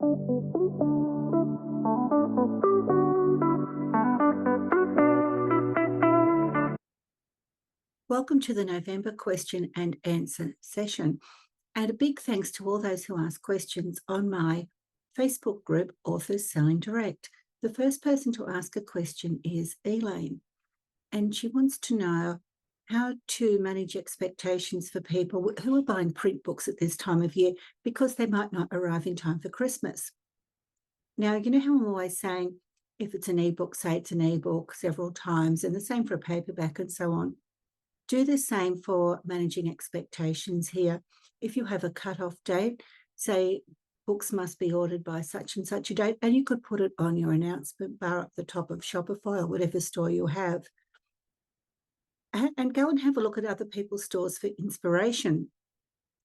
Welcome to the November question and answer session. And a big thanks to all those who asked questions on my Facebook group, Authors Selling Direct. The first person to ask a question is Elaine, and she wants to know how to manage expectations for people who are buying print books at this time of year because they might not arrive in time for Christmas. Now, you know how I'm always saying if it's an ebook, say it's an ebook several times, and the same for a paperback and so on. Do the same for managing expectations here. If you have a cut-off date, say books must be ordered by such and such a date, and you could put it on your announcement bar at the top of Shopify or whatever store you have. And go and have a look at other people's stores for inspiration.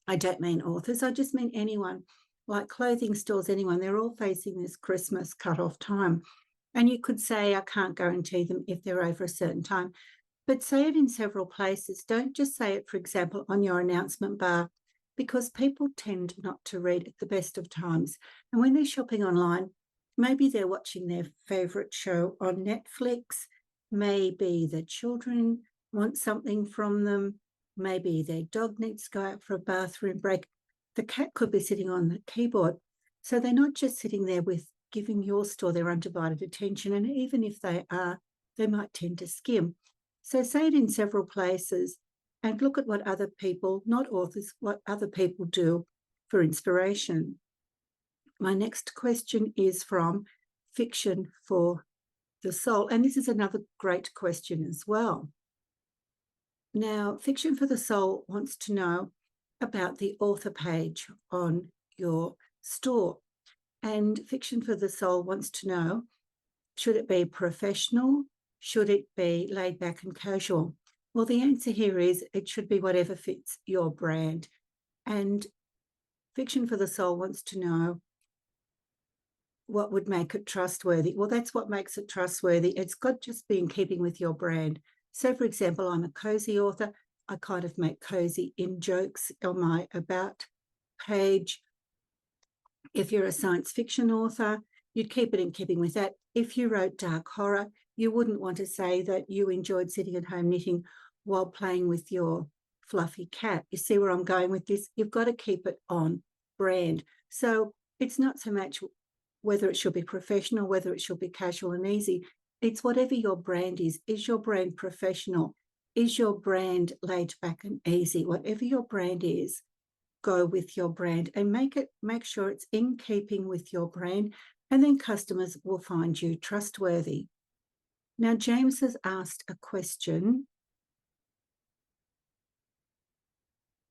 I don't mean authors, I just mean anyone, like clothing stores, anyone. They're all facing this Christmas cut-off time. And you could say, I can't guarantee them if they're over a certain time, but say it in several places. Don't just say it, for example, on your announcement bar, because people tend not to read at the best of times. And when they're shopping online, maybe they're watching their favourite show on Netflix, maybe the children want something from them, maybe their dog needs to go out for a bathroom break. The cat could be sitting on the keyboard. So they're not just sitting there with giving your store their undivided attention. And even if they are, they might tend to skim. So say it in several places and look at what other people, not authors, what other people do for inspiration. My next question is from Fiction for the Soul, and this is another great question as well. Now, Fiction for the Soul wants to know about the author page on your store. And Fiction for the Soul wants to know, should it be professional? Should it be laid back and casual? Well, the answer here is it should be whatever fits your brand. And Fiction for the Soul wants to know what would make it trustworthy. Well, that's what makes it trustworthy. It's got to just be in keeping with your brand. So, for example, I'm a cozy author. I kind of make cozy in jokes on my about page. If you're a science fiction author, you'd keep it in keeping with that. If you wrote dark horror, you wouldn't want to say that you enjoyed sitting at home knitting while playing with your fluffy cat. You see where I'm going with this? You've got to keep it on brand. So it's not so much whether it should be professional, whether it should be casual and easy. It's whatever your brand is. Is your brand professional? Is your brand laid back and easy? Whatever your brand is, go with your brand and make sure it's in keeping with your brand, and then customers will find you trustworthy. Now, James has asked a question.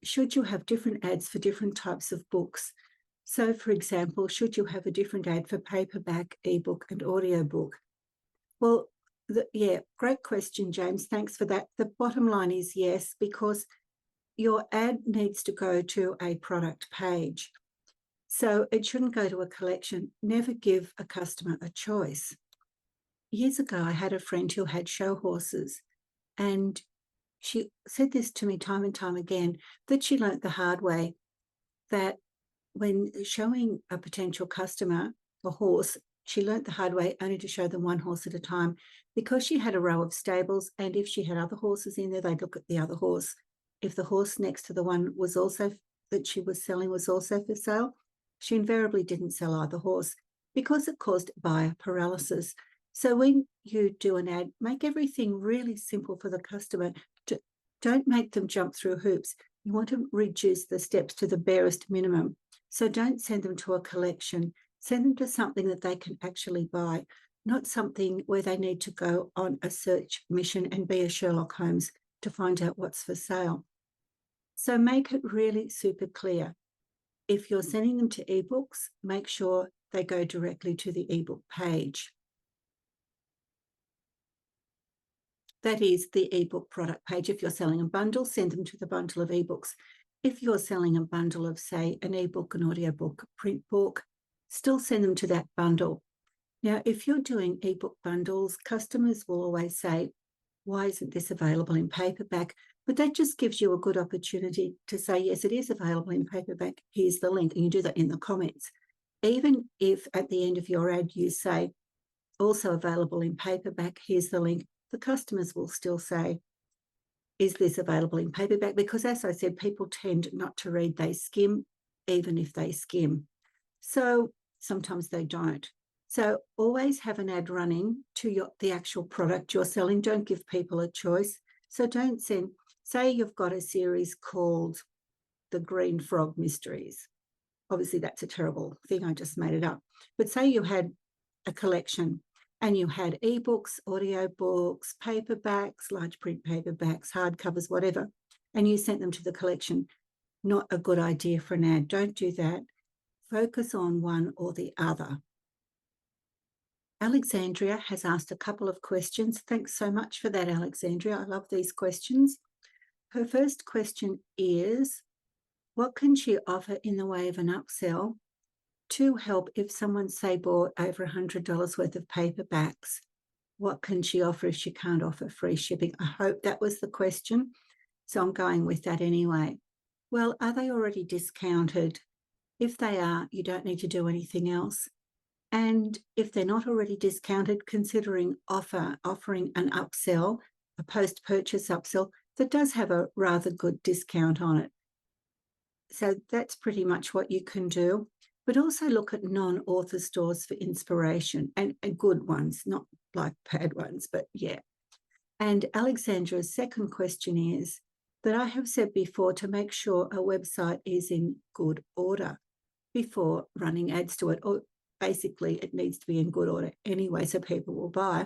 Should you have different ads for different types of books? So, for example, should you have a different ad for paperback, ebook, and audiobook? Well, yeah, great question, James. Thanks for that. The bottom line is yes, because your ad needs to go to a product page. So it shouldn't go to a collection. Never give a customer a choice. Years ago, I had a friend who had show horses, and she said this to me time and time again, that she learnt the hard way, that when showing a potential customer a horse, she learnt the hard way only to show them one horse at a time, because she had a row of stables, and if she had other horses in there, they'd look at the other horse. If the horse next to the one was also that she was selling was also for sale, she invariably didn't sell either horse because it caused buyer paralysis. So when you do an ad, make everything really simple for the customer. Don't make them jump through hoops. You want to reduce the steps to the barest minimum. So don't send them to a collection. Send them to something that they can actually buy, not something where they need to go on a search mission and be a Sherlock Holmes to find out what's for sale. So make it really super clear. If you're sending them to ebooks, make sure they go directly to the ebook page. That is the ebook product page. If you're selling a bundle, send them to the bundle of ebooks. If you're selling a bundle of, say, an ebook, an audiobook, a print book, still send them to that bundle. Now, if you're doing ebook bundles, customers will always say, why isn't this available in paperback? But that just gives you a good opportunity to say, yes, it is available in paperback. Here's the link. And you do that in the comments. even if at the end of your ad you say, also available in paperback, here's the link, the customers will still say, is this available in paperback? Because as I said, people tend not to read, they skim, even if they skim. So sometimes they don't. So always have an ad running to the actual product you're selling. Don't give people a choice. So don't send, say you've got a series called The Green Frog Mysteries. Obviously, that's a terrible thing. I just made it up. But say you had a collection and you had ebooks, audiobooks, paperbacks, large print paperbacks, hardcovers, whatever, and you sent them to the collection. Not a good idea for an ad. Don't do that. Focus on one or the other. Alexandria has asked a couple of questions. Thanks so much for that, Alexandria. I love these questions. Her first question is, what can she offer in the way of an upsell to help if someone, say, bought over $100 worth of paperbacks? What can she offer if she can't offer free shipping? I hope that was the question. So I'm going with that anyway. Well, are they already discounted? If they are, you don't need to do anything else. And if they're not already discounted, considering offering an upsell, a post-purchase upsell that does have a rather good discount on it. So that's pretty much what you can do. But also look at non-author stores for inspiration, and good ones, not like bad ones, but yeah. And Alexandra's second question is that I have said before to make sure a website is in good order before running ads to it, or basically it needs to be in good order anyway so people will buy.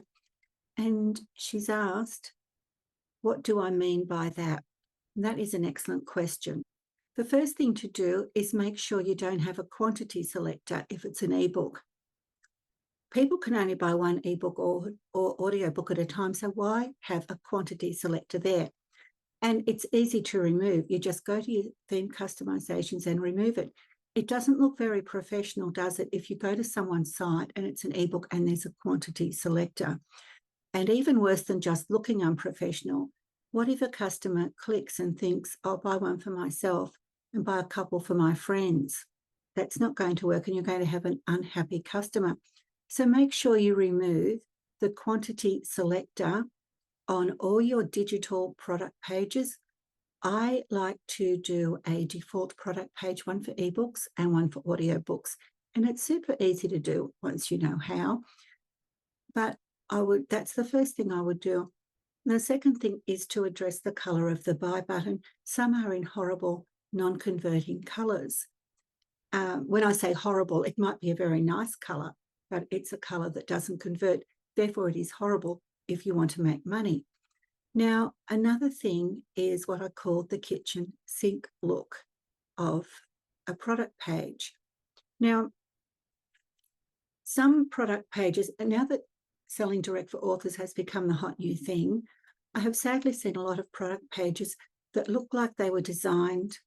And she's asked, what do I mean by that? And that is an excellent question. The first thing to do is make sure you don't have a quantity selector if it's an ebook. People can only buy one ebook or audiobook at a time, so why have a quantity selector there? And it's easy to remove. You just go to your theme customizations and remove it. It doesn't look very professional, does it, if you go to someone's site and it's an ebook and there's a quantity selector? And even worse than just looking unprofessional, what if a customer clicks and thinks, I'll buy one for myself and buy a couple for my friends? That's not going to work, and you're going to have an unhappy customer. So make sure you remove the quantity selector on all your digital product pages. I like to do a default product page, one for ebooks and one for audiobooks. And it's super easy to do once you know how. But that's the first thing I would do. The second thing is to address the color of the buy button. Some are in horrible, non-converting colors. When I say horrible, it might be a very nice color, but it's a color that doesn't convert. Therefore, it is horrible if you want to make money. Now, another thing is what I call the kitchen sink look of a product page. Now, some product pages, and now that selling direct for authors has become the hot new thing, I have sadly seen a lot of product pages that look like they were designed.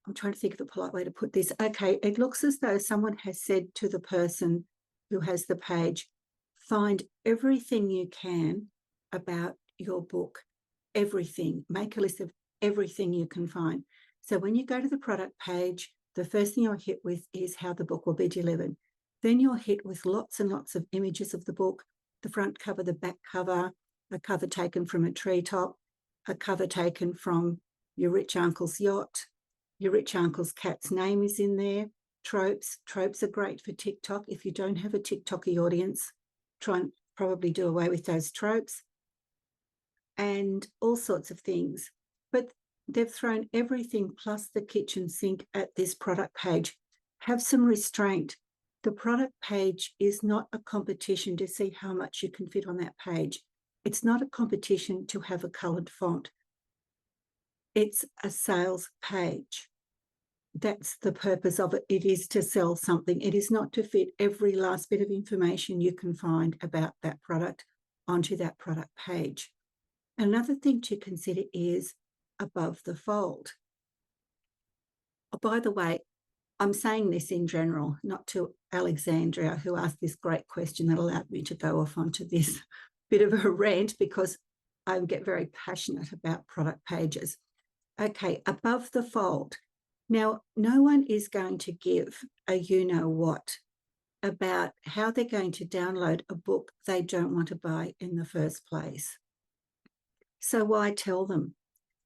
I'm trying to think of a polite way to put this. Okay, it looks as though someone has said to the person who has the page, find everything you can about your book, everything. Make a list of everything you can find. So when you go to the product page, the first thing you're hit with is how the book will be delivered. Then you're hit with lots and lots of images of the book, the front cover, the back cover, a cover taken from a treetop, a cover taken from your rich uncle's yacht, your rich uncle's cat's name is in there. Tropes are great for TikTok. If you don't have a TikToky audience, try and probably do away with those tropes and all sorts of things. But they've thrown everything plus the kitchen sink at this product page. Have some restraint. The product page is not a competition to see how much you can fit on that page. It's not a competition to have a coloured font. It's a sales page. That's the purpose of it. It is to sell something. It is not to fit every last bit of information you can find about that product onto that product page. Another thing to consider is above the fold. Oh, by the way, I'm saying this in general, not to Alexandria, who asked this great question that allowed me to go off onto this bit of a rant, because I get very passionate about product pages. Okay, above the fold. Now, no one is going to give a you-know-what about how they're going to download a book they don't want to buy in the first place. So why tell them?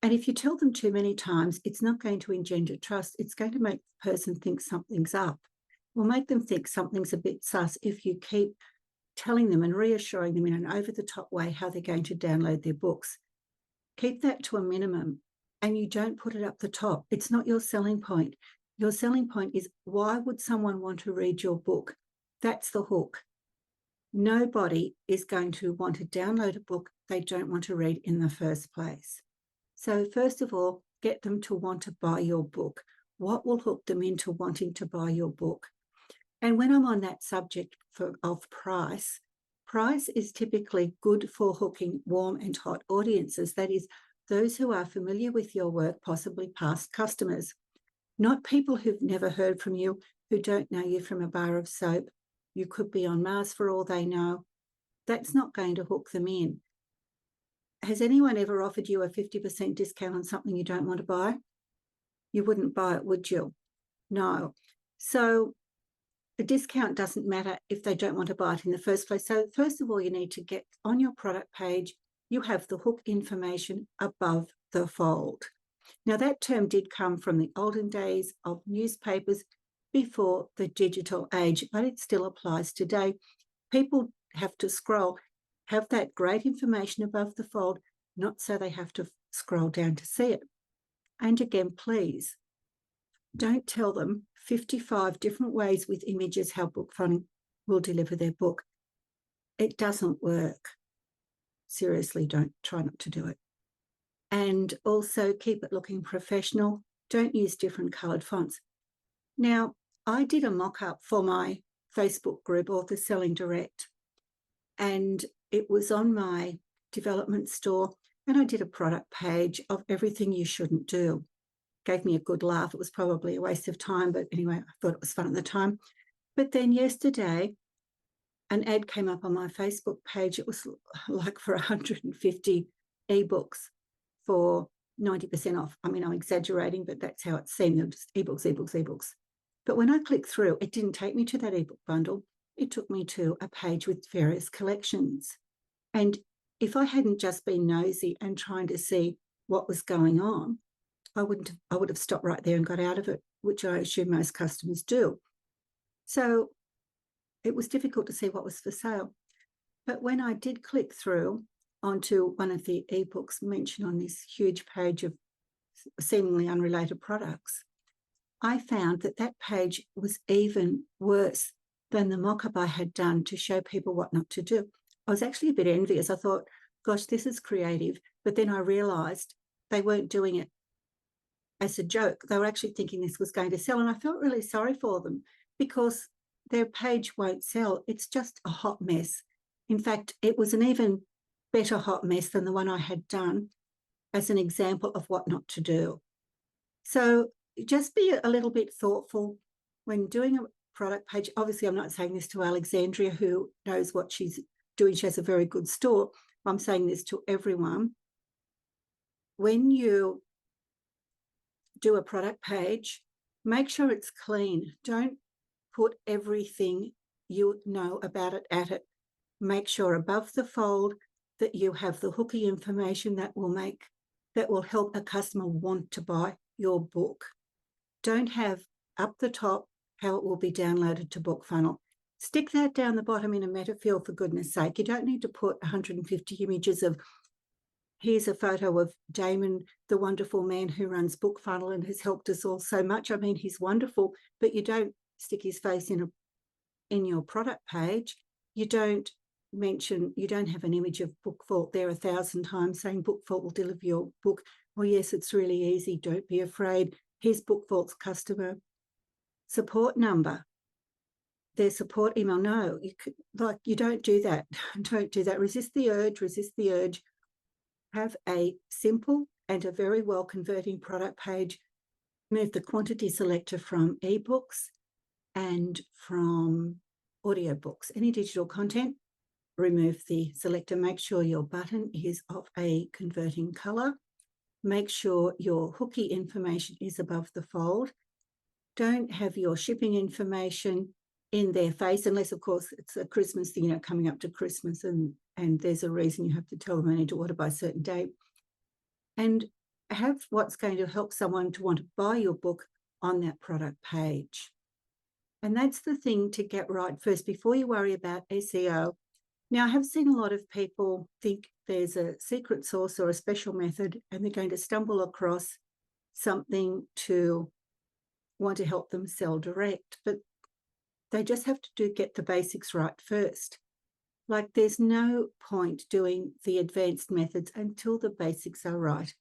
And if you tell them too many times, it's not going to engender trust. It's going to make the person think something's up. Will make them think something's a bit sus if you keep telling them and reassuring them in an over-the-top way how they're going to download their books. Keep that to a minimum and you don't put it up the top. It's not your selling point. Your selling point is, why would someone want to read your book? That's the hook. Nobody is going to want to download a book they don't want to read in the first place. So first of all, get them to want to buy your book. What will hook them into wanting to buy your book? And when I'm on that subject of price, price is typically good for hooking warm and hot audiences. That is, those who are familiar with your work, possibly past customers, not people who've never heard from you, who don't know you from a bar of soap. You could be on Mars for all they know. That's not going to hook them in. Has anyone ever offered you a 50% discount on something you don't want to buy? You wouldn't buy it, would you? No. So the discount doesn't matter if they don't want to buy it in the first place. So first of all, you need to get on your product page, you have the hook information above the fold. Now, that term did come from the olden days of newspapers before the digital age, but it still applies today. People have to scroll, have that great information above the fold, not so they have to scroll down to see it. And again, please, don't tell them 55 different ways with images how BookFunnel will deliver their book. It doesn't work. Seriously, try not to do it. And also keep it looking professional. Don't use different coloured fonts. Now, I did a mock-up for my Facebook group, Authors Selling Direct, and it was on my development store, and I did a product page of everything you shouldn't do. Gave me a good laugh. It was probably a waste of time, but anyway, I thought it was fun at the time. But then yesterday, an ad came up on my Facebook page. It was like for 150 ebooks for 90% off. I mean, I'm exaggerating, but that's how it seemed. They're just ebooks. But when I clicked through, it didn't take me to that ebook bundle. It took me to a page with various collections. And if I hadn't just been nosy and trying to see what was going on, I would have stopped right there and got out of it, which I assume most customers do. So it was difficult to see what was for sale. But when I did click through onto one of the ebooks mentioned on this huge page of seemingly unrelated products, I found that that page was even worse than the mock-up I had done to show people what not to do. I was actually a bit envious. I thought, gosh, this is creative. But then I realised they weren't doing it as a joke. They were actually thinking this was going to sell. And I felt really sorry for them because their page won't sell. It's just a hot mess. In fact, it was an even better hot mess than the one I had done as an example of what not to do. So just be a little bit thoughtful when doing a product page. Obviously, I'm not saying this to Alexandria, who knows what she's doing. She has a very good store. I'm saying this to everyone. When you do a product page, make sure it's clean. Don't put everything you know about it at it. Make sure above the fold that you have the hooky information that will help a customer want to buy your book. Don't have up the top how it will be downloaded to BookFunnel. Stick that down the bottom in a meta field, for goodness sake. You don't need to put 150 images of, here's a photo of Damon, the wonderful man who runs BookFunnel and has helped us all so much. I mean, he's wonderful, but you don't stick his face in your product page. You don't have an image of BookVault there 1,000 times saying BookVault will deliver your book. Oh, yes, it's really easy. Don't be afraid. Here's BookVault's customer support number, their support email. No, you don't do that. Don't do that. Resist the urge. Have a simple and a very well converting product page. Move the quantity selector from ebooks and from audiobooks. Any digital content, remove the selector. Make sure your button is of a converting color. Make sure your hooky information is above the fold. Don't have your shipping information in their face, unless, of course, it's a Christmas thing, coming up to Christmas, and there's a reason you have to tell them they need to order by a certain date. And have what's going to help someone to want to buy your book on that product page. And that's the thing to get right first before you worry about SEO. Now, I have seen a lot of people think there's a secret sauce or a special method, and they're going to stumble across something to want to help them sell direct, but they just have to get the basics right first. Like, there's no point doing the advanced methods until the basics are right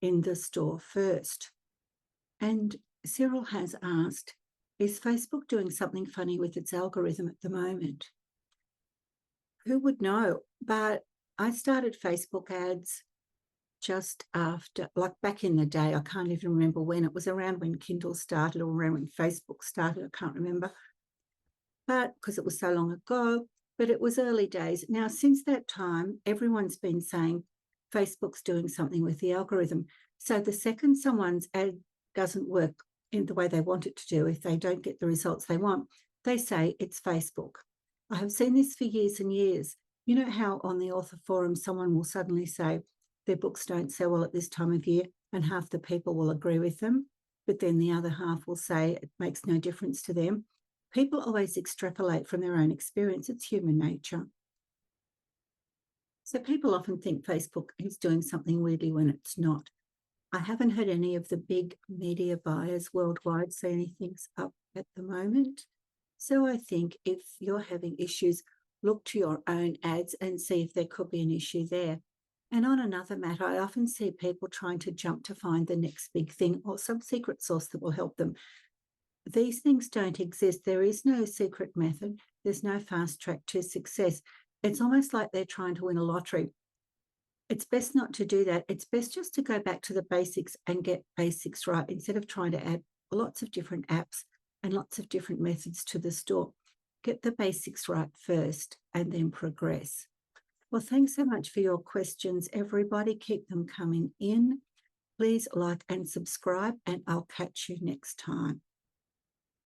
in the store first. And Cyril has asked, is Facebook doing something funny with its algorithm at the moment? Who would know? But I started Facebook ads just after, like back in the day, I can't even remember when. It was around when Kindle started or around when Facebook started, I can't remember. But because it was so long ago, but it was early days. Now, since that time, everyone's been saying Facebook's doing something with the algorithm. So the second someone's ad doesn't work in the way they want it to do, if they don't get the results they want, they say it's Facebook. I have seen this for years and years. You know how on the author forum, someone will suddenly say their books don't sell well at this time of year, and half the people will agree with them, but then the other half will say it makes no difference to them. People always extrapolate from their own experience. It's human nature. So people often think Facebook is doing something weirdly when it's not. I haven't heard any of the big media buyers worldwide say anything's up at the moment. So I think if you're having issues, look to your own ads and see if there could be an issue there. And on another matter, I often see people trying to jump to find the next big thing or some secret sauce that will help them. These things don't exist. There is no secret method. There's no fast track to success. It's almost like they're trying to win a lottery. It's best not to do that. It's best just to go back to the basics and get basics right instead of trying to add lots of different apps and lots of different methods to the store. Get the basics right first and then progress. Well, thanks so much for your questions, everybody. Keep them coming in. Please like and subscribe, and I'll catch you next time.